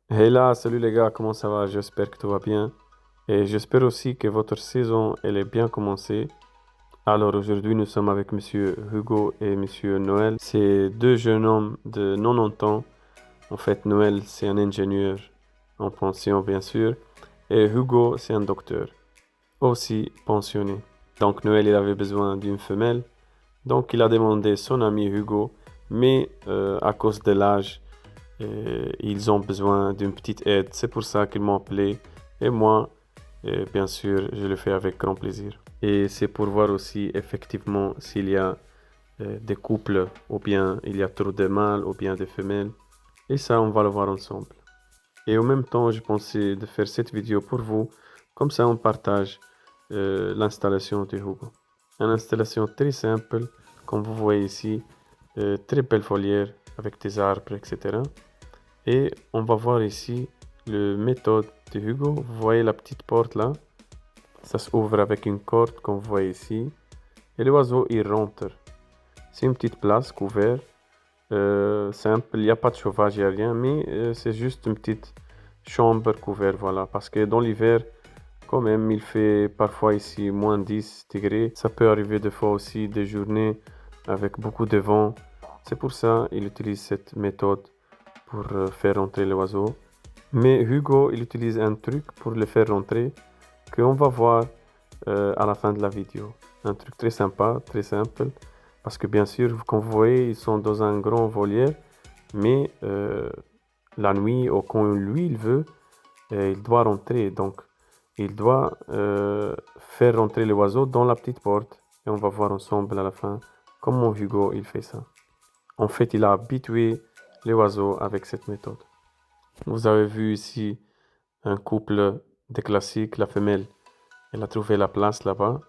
Hey là, salut les gars, comment ça va? J'espère que tout va bien. Et j'espère aussi que votre saison, elle est bien commencée. Alors aujourd'hui, nous sommes avec Monsieur Hugo et Monsieur Noël. C'est deux jeunes hommes de 90 ans. En fait, Noël, c'est un ingénieur en pension, bien sûr. Et Hugo, c'est un docteur, aussi pensionné. Donc Noël, il avait besoin d'une femelle. Donc il a demandé son ami Hugo. Mais à cause de l'âge, et ils ont besoin d'une petite aide. C'est pour ça qu'ils m'ont appelé. Et moi, bien sûr, je le fais avec grand plaisir. Et c'est pour voir aussi effectivement s'il y a des couples ou bien il y a trop de mâles ou bien des femelles. Et ça, on va le voir ensemble. Et en même temps, je pensais de faire cette vidéo pour vous. Comme ça, on partage l'installation de Hugo. Une installation très simple, comme vous voyez ici. Très belle folière avec des arbres, etc. Et on va voir ici le méthode de Hugo. Vous voyez la petite porte là. Ça s'ouvre avec une corde comme vous voyez ici. Et l'oiseau il rentre. C'est une petite place couverte. Simple. Il n'y a pas de chauffage, il n'y a rien. Mais c'est juste une petite chambre couverte. Voilà. Parce que dans l'hiver, quand même, il fait parfois ici moins 10 degrés. Ça peut arriver des fois aussi des journées avec beaucoup de vent. C'est pour ça qu'il utilise cette méthode pour faire rentrer l'oiseau. Mais Hugo, il utilise un truc pour le faire rentrer qu'on va voir à la fin de la vidéo. Un truc très sympa, très simple. Parce que bien sûr, comme vous voyez, ils sont dans un grand volière. Mais la nuit, ou quand lui, il veut, il doit rentrer. Donc, il doit faire rentrer l'oiseau dans la petite porte. Et on va voir ensemble à la fin comment Hugo, il fait ça. En fait, il a habitué l'oiseau avec cette méthode. Vous avez vu ici un couple de classiques, la femelle, elle a trouvé la place là-bas.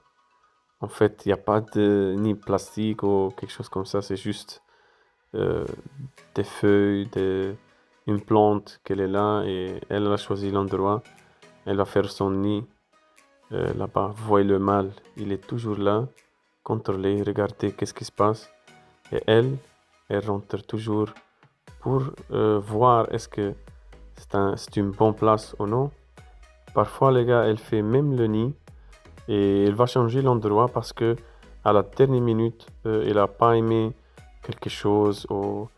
En fait, il n'y a pas de ni plastique ou quelque chose comme ça, c'est juste euh, des feuilles, une plante qu'elle est là et elle a choisi l'endroit. Elle va faire son nid là-bas. Vous voyez le mâle, il est toujours là, contrôlé, regardez qu'est-ce qui se passe. Et elle rentre toujours pour voir est-ce que c'est une bonne place ou non. Parfois, les gars, elle fait même le nid et elle va changer l'endroit parce que à la dernière minute, elle a pas aimé quelque chose ou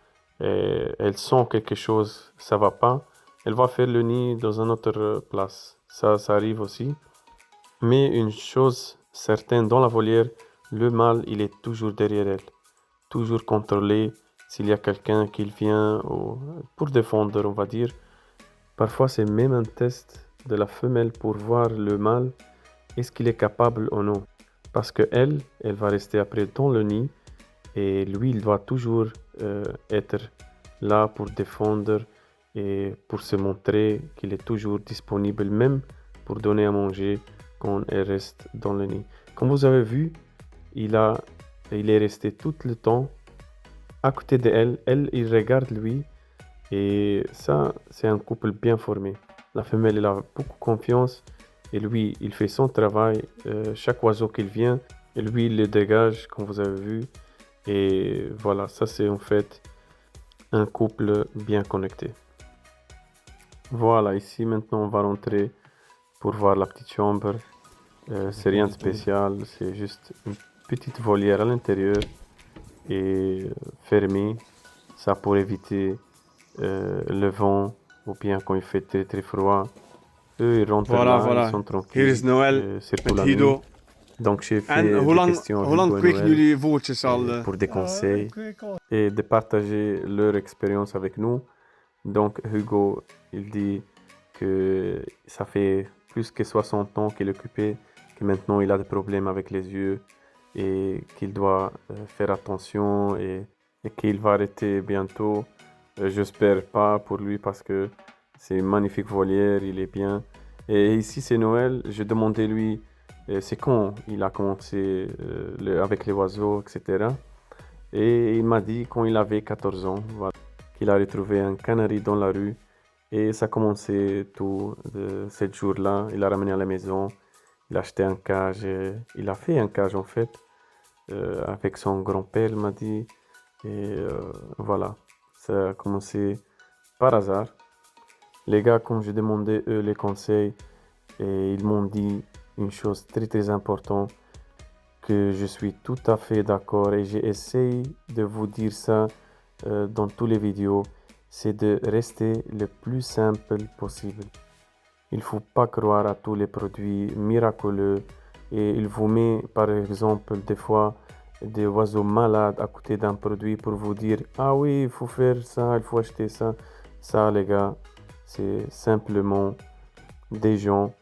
elle sent quelque chose, ça va pas. Elle va faire le nid dans une autre place. Ça arrive aussi. Mais une chose certaine dans la volière, le mâle, il est toujours derrière elle, toujours contrôlé. S'il y a quelqu'un qui vient pour défendre, on va dire. Parfois, c'est même un test de la femelle pour voir le mâle, est-ce qu'il est capable ou non. Parce que elle va rester après dans le nid et lui, il doit toujours être là pour défendre et pour se montrer qu'il est toujours disponible, même pour donner à manger quand elle reste dans le nid. Comme vous avez vu, il a, il est resté tout le temps à côté d'elle. Elle, il regarde lui et ça, c'est un couple bien formé. La femelle, elle a beaucoup confiance et lui, il fait son travail. Chaque oiseau qu'il vient, et lui, il le dégage, comme vous avez vu. Et voilà, ça, c'est en fait un couple bien connecté. Voilà, ici, maintenant, on va rentrer pour voir la petite chambre. C'est rien de spécial, c'est juste une petite volière à l'intérieur et fermée. Ça pour éviter le vent ou bien quand il fait très très froid. Eux, ils rentrent Voilà, là, ils voilà. sont Hier tranquilles, is Noël surtout met la nuit. Guido. Donc j'ai En fait des questions à hoe lang Hugo et kweken Noël jullie voertjes al? pour des conseils et de partager leur expérience avec nous. Donc Hugo, il dit que ça fait plus que 60 ans qu'il est occupé, que maintenant il a des problèmes avec les yeux et qu'il doit faire attention et qu'il va arrêter bientôt. J'espère pas pour lui parce que c'est une magnifique volière, il est bien. Et ici c'est Noël, j'ai demandé lui c'est quand il a commencé avec les oiseaux, etc. Et il m'a dit quand il avait 14 ans, voilà, qu'il a retrouvé un canari dans la rue. Et ça a commencé tout ce jour-là. Il l'a ramené à la maison, il a acheté un cage, il a fait un cage en fait, avec son grand-père, il m'a dit. Et voilà, ça a commencé par hasard. Les gars, quand j'ai demandé eux les conseils, et ils m'ont dit une chose très très importante que je suis tout à fait d'accord et j'ai essayé de vous dire ça dans toutes les vidéos, c'est de rester le plus simple possible. Il faut pas croire à tous les produits miraculeux et il vous met par exemple des fois des oiseaux malades à côté d'un produit pour vous dire ah oui, il faut faire ça, il faut acheter ça. Ça les gars, c'est simplement des gens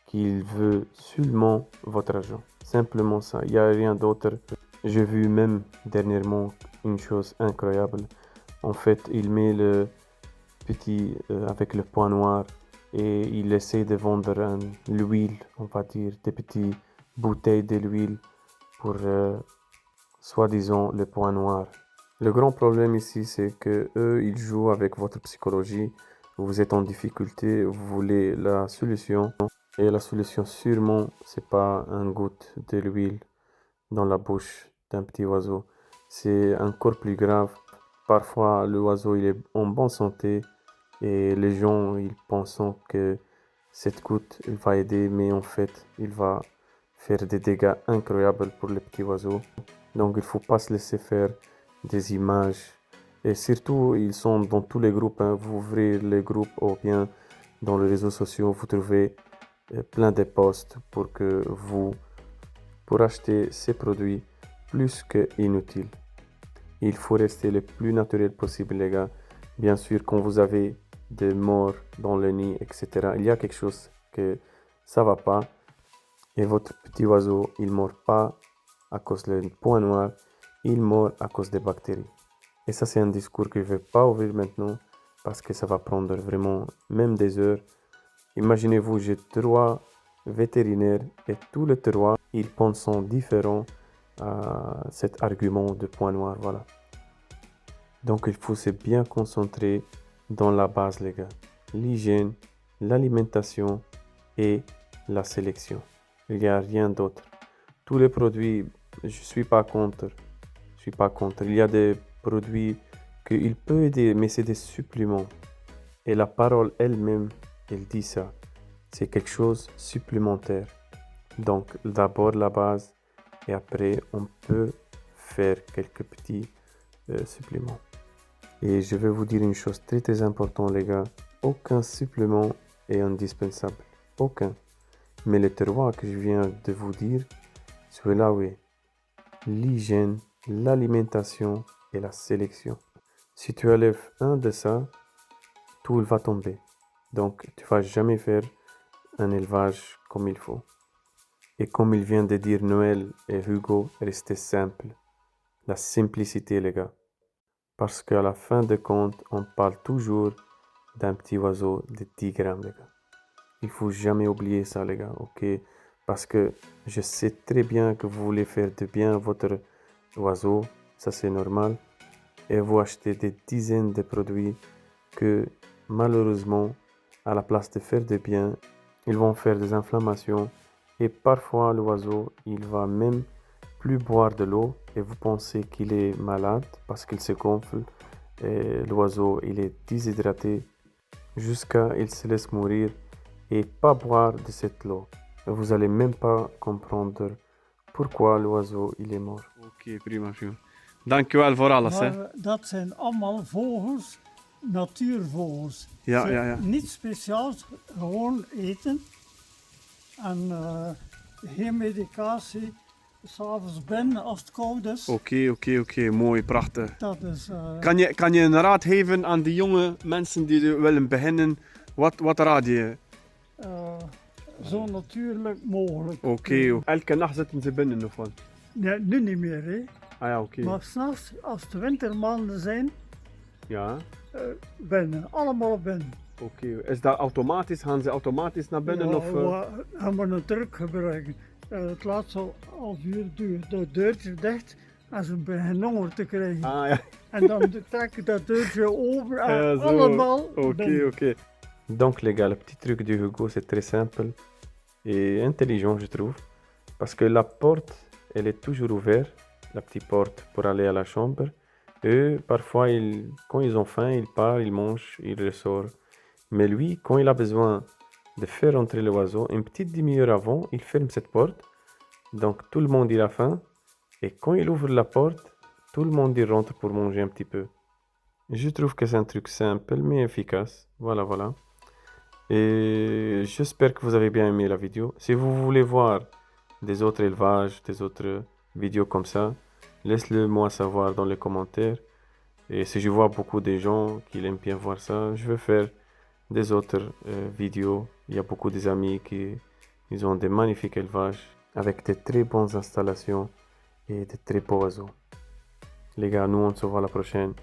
qui veulent seulement votre argent. Simplement ça, il n'y a rien d'autre. J'ai vu même dernièrement une chose incroyable. En fait, il met le petit avec le point noir et il essaie de vendre l'huile, on va dire, des petites bouteilles de l'huile pour soi-disant le point noir. Le grand problème ici, c'est que eux, ils jouent avec votre psychologie. Vous êtes en difficulté, vous voulez la solution. Et la solution, sûrement, c'est pas un goutte de l'huile dans la bouche d'un petit oiseau. C'est encore plus grave. Parfois, l'oiseau, il est en bonne santé et les gens, ils pensent que cette goutte, il va aider, mais en fait, il va faire des dégâts incroyables pour les petits oiseaux. Donc, il faut pas se laisser faire des images. Et surtout, ils sont dans tous les groupes, hein. Vous ouvrez les groupes ou bien dans les réseaux sociaux, vous trouvez plein de posts pour acheter ces produits plus que inutiles. Il faut rester le plus naturel possible, les gars. Bien sûr, quand vous avez des morts dans le nid, etc., il y a quelque chose que ça va pas. Et votre petit oiseau, il ne mord pas à cause du point noir, il mord à cause des bactéries. Et ça, c'est un discours que je ne vais pas ouvrir maintenant parce que ça va prendre vraiment même des heures. Imaginez-vous, j'ai 3 vétérinaires et tous les 3, ils pensent différents à cet argument de point noir, voilà. Donc il faut se bien concentrer dans la base, les gars. L'hygiène, l'alimentation et la sélection. Il n'y a rien d'autre. Tous les produits, je suis pas contre. Je suis pas contre. Il y a des produits qu'il peut aider, mais c'est des suppléments. Et la parole elle-même, elle dit ça. C'est quelque chose supplémentaire. Donc d'abord la base et après on peut faire quelques petits suppléments. Et je vais vous dire une chose très très importante les gars. Aucun supplément est indispensable. Aucun. Mais les 3 que je viens de vous dire, celui-là oui. L'hygiène, l'alimentation et la sélection. Si tu enlèves un de ça, tout va tomber. Donc tu vas jamais faire un élevage comme il faut. Et comme il vient de dire Noël et Hugo, restez simple. La simplicité les gars. Parce qu'à la fin de compte, on parle toujours d'un petit oiseau de 10 grammes les gars. Il faut jamais oublier ça les gars, ok? Parce que je sais très bien que vous voulez faire de bien à votre oiseau, ça c'est normal. Et vous achetez des dizaines de produits que malheureusement, à la place de faire de bien, ils vont faire des inflammations. Et parfois l'oiseau, il va même plus boire de l'eau et vous pensez qu'il est malade parce qu'il se gonfle. Et l'oiseau, il est déshydraté jusqu'à il se laisse mourir et pas boire de cette eau. Vous allez même pas comprendre pourquoi l'oiseau il est mort. Oké, prima, Phil. Dankjewel voor alles. Hè. Maar dat zijn allemaal vogels, natuurvogels. Ja, ja, ja. Niets speciaals, gewoon eten. En geen medicatie. S'avonds binnen als het koud is. Oké, mooi, prachtig. Dat is, Kan je een raad geven aan de jonge mensen die willen beginnen? Wat raad je? zo natuurlijk mogelijk. Oké. Elke nacht zitten ze binnen of wat? Nee, nu niet meer, hè. Ah ja, oké. Maar s'nachts, als het wintermaanden zijn, Ja, binnen. Allemaal binnen. oké. Is dat automatisch? Gaan ze automatisch naar binnen? Ja, Of, we gaan een truc gebruiken. Het laat zo half uur duren. Dat deurtje dicht en ze beginnen honger te krijgen. Ah ja. En dan trek ik dat deurtje open en Ja, zo. allemaal Ok, ok. Donc les gars, le petit truc de Hugo, c'est très simple et intelligent, je trouve. Parce que la porte, elle est toujours ouverte, la petite porte pour aller à la chambre. Et parfois, quand ils ont faim, ils partent, ils mangent, ils ressortent. Mais lui, quand il a besoin de faire entrer l'oiseau, une petite demi-heure avant, il ferme cette porte. Donc tout le monde il a faim. Et quand il ouvre la porte, tout le monde il rentre pour manger un petit peu. Je trouve que c'est un truc simple mais efficace. Voilà, voilà. Et j'espère que vous avez bien aimé la vidéo. Si vous voulez voir des autres élevages, des autres vidéos comme ça, laisse-le moi savoir dans les commentaires. Et si je vois beaucoup de gens qui aiment bien voir ça, je vais faire des autres vidéos. Il y a beaucoup d'amis qui ils ont des magnifiques élevages avec de très bonnes installations et de très beaux oiseaux. Les gars, nous on se voit la prochaine.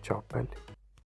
Ciao, belle.